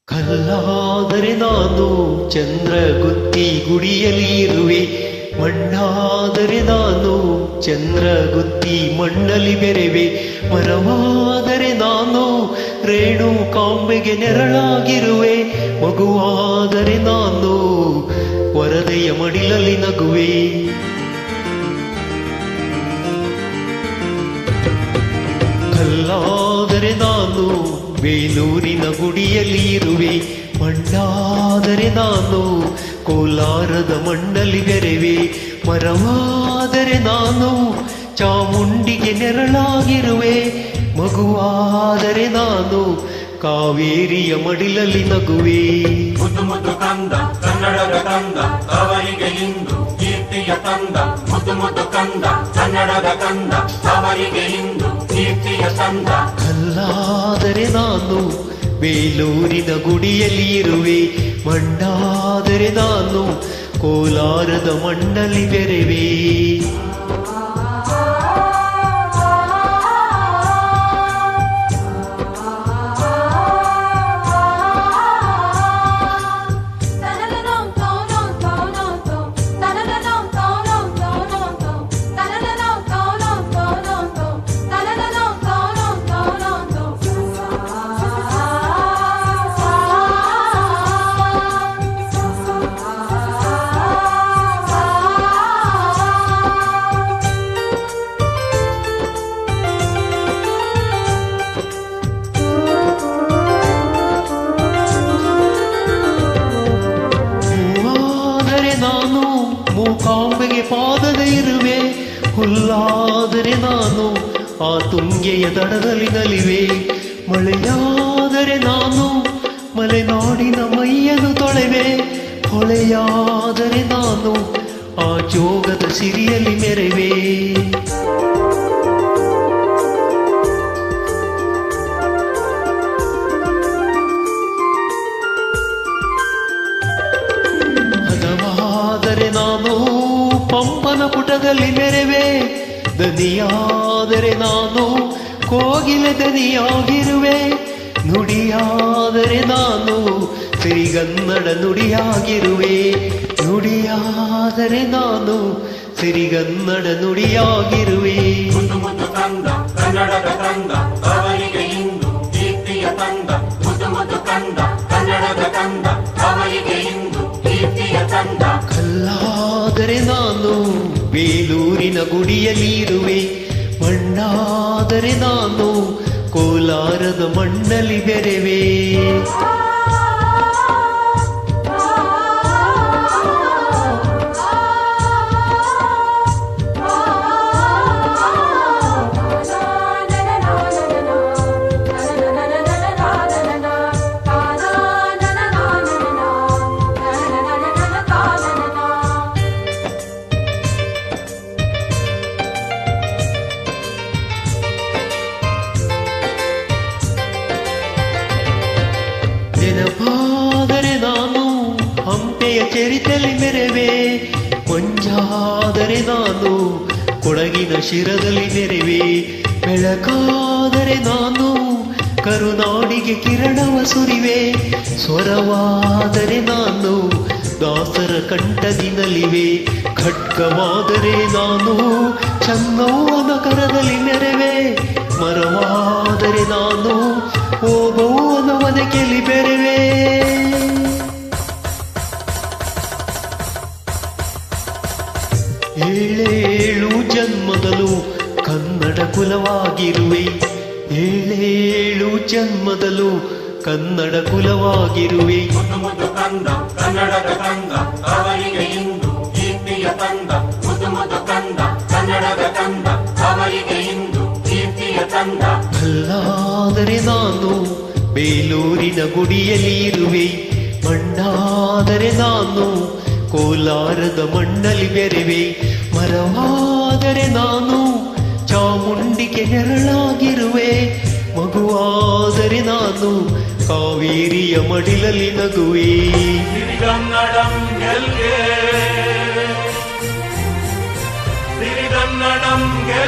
ಕಲ್ಲಾದರೆ ನಾನು ಚಂದ್ರಗುತ್ತಿ ಗುಡಿಯಲ್ಲಿ ಇರುವೆ, ಮಣ್ಣಾದರೆ ನಾನು ಚಂದ್ರಗುತ್ತಿ ಮಣ್ಣಲ್ಲಿ ಬೆರೆವೆ, ಮರವಾದರೆ ನಾನು ರೇಣುಕಾಂಬೆಗೆ ನೆರಳಾಗಿರುವೆ, ಮಗುವಾದರೆ ನಾನು ವರದೆಯ ಮಡಿಲಲ್ಲಿ ನಗುವೆ. ಕಲ್ಲಾದರೆ ನಾನು ಬೇಲೂರಿನ ಗುಡಿಯಲ್ಲಿ ಇರುವೆ, ಮಣ್ಣಾದರೆ ನಾನು ಕೋಲಾರದ ಮಣ್ಣಲ್ಲಿ ಬೆರೆವೆ, ಮರವಾದರೆ ನಾನು ಚಾಮುಂಡಿಗೆ ನೆರಳಾಗಿರುವೆ, ಮಗುವಾದರೆ ನಾನು ಕಾವೇರಿಯ ಮಡಿಲಲ್ಲಿ ನಗುವೆ. ಮುದ್ದು ಮುದ್ದು ಕಂದ ಕನ್ನಡದ ಕಂದ ಅವರಿಗೆ ಇಂದು ಕೀರ್ತಿಯ ತಂದ, ಮುದ್ದು ಮುದ್ದು ಕಂದ ಕನ್ನಡದ ಕಂದ ಅವರಿಗೆ ಇಂದು ಕೀರ್ತಿಯ ತಂದ. ಕಲ್ಲಾದರೆ ನಾನು ಬೇಲೂರಿನ ಗುಡಿಯಲ್ಲಿ ಇರುವೆ, ಮಣ್ಣಾದರೆ ನಾನು ಕೋಲಾರದ ಮಣ್ಣಲ್ಲಿ ಬೆರೆವೆ. ನಾನು ಮೂಕಾಂಬೆಗೆ ಪಾದದ ಇರುವೆ, ಹುಲ್ಲಾದರೆ ನಾನು ಆ ತುಂಗೆಯ ದಡದಲ್ಲಿ ನಲಿವೆ, ಮಳೆಯಾದರೆ ನಾನು ಮಲೆನಾಡಿನ ಮೈಯನ್ನು ತೊಳೆವೆ, ಹೊಳೆಯಾದರೆ ನಾನು ಆ ಜೋಗದ ಸಿರಿಯಲ್ಲಿ ಮೆರೆವೆ. ನಾನು ಪಂಪನ ಪುಟದಲ್ಲಿ ಮೆರೆವೆ, ದನಿಯಾದರೆ ನಾನು ಕೋಗಿಲೆ ದನಿಯಾಗಿರುವೆ, ನುಡಿಯಾದರೆ ನಾನು ಸಿರಿಗನ್ನಡ ನುಡಿಯಾಗಿರುವೆ, ನುಡಿಯಾದರೆ ನಾನು ಸಿರಿಗನ್ನಡ ನುಡಿಯಾಗಿರುವೆ. ಮುದ್ದು ಮುದ್ದು ಕಂದ ಕನ್ನಡದ ಕಂದ ಅವರಿಗೆ ಇಂದು ಕೀರ್ತಿಯ ತಂದ, ಮುದ್ದು ಮುದ್ದು ಕಂದ ಕನ್ನಡದ ಕಂದ ಅವರಿಗೆ ಇಂದು ಕೀರ್ತಿಯ ತಂದ. ಕಲ್ಲಾದರೆ ನಾನು ಬೇಲೂರಿನ ಗುಡಿಯಲ್ಲಿ ಇರುವೆ, ಮಣ್ಣಾದರೆ ನಾನು ಕೋಲಾರದ ಮಣ್ಣಲ್ಲಿ ಬೆರೆವೆ. ನೆನಪಾದರೆ ನಾನು ಹಂಪೆಯ ಚರಿತೆಯಲ್ಲಿ ಮೆರೆವೆ, ಕೊಂಜಾದರೆ ನಾನು ಕೊಡಗಿನ ಶಿರದಲ್ಲಿ ನೆರೆವೆ, ಬೆಳಕಾದರೆ ನಾನು ಕರುನಾಡಿಗೆ ಕಿರಣವ ಸುರಿವೆ, ಸ್ವರವಾದರೆ ನಾನು ದಾಸರ ಕಂಠದಿ ನಲಿವೆ, ಖಡ್ಗವಾದರೆ ನಾನು ಚನ್ನವ್ವನ ಕರದಲ್ಲಿ ನೆರೆವೆ, ಮರವಾದರೆ ನಾನು ಓಬವ್ವನ ಒನಕೆಯಲ್ಲಿ ಬೆರೆವೆ. ಏಳೇಳು ಜನ್ಮದಲ್ಲೂ ಕನ್ನಡ ಕುಲವಾಗಿರುವೆ, ಏಳೇಳು ಜನ್ಮದಲ್ಲೂ ಕನ್ನಡ ಕುಲವಾಗಿರುವೆ. ಮುದ್ದು ಮುದ್ದು ಕಂದ ಕನ್ನಡದ ಕಂದ ಅವರಿಗೆ ಇಂದು ಕೀರ್ತಿಯ ತಂದ, ಮುದ್ದು ಮುದ್ದು ಕಂದ ಕನ್ನಡದ ಕಂದ ಅವರಿಗೆ ಇಂದು ಕೀರ್ತಿಯ ತಂದ. ಕಲ್ಲಾದರೆ ನಾನು ಬೇಲೂರಿನ ಗುಡಿಯಲ್ಲಿ ಇರುವೆ, ಮಣ್ಣಾದರೆ ನಾನು ಕೋಲಾರದ ಮಣ್ಣಲ್ಲಿ ಬೆರೆವೆ, ಮರವಾದರೆ ನಾನು ಚಾಮುಂಡಿಗೆ ನೆರಳಾಗಿರುವೆ, ಮಗುವಾದರೆ ನಾನು ಕಾವೇರಿಯ ಮಡಿಲಲ್ಲಿ ನಗುವೆ. ಸಿರಿಗನ್ನಡಂ ಗೆಲ್ಗೆ, ಸಿರಿಗನ್ನಡಂ ಗೆಲ್ಗೆ.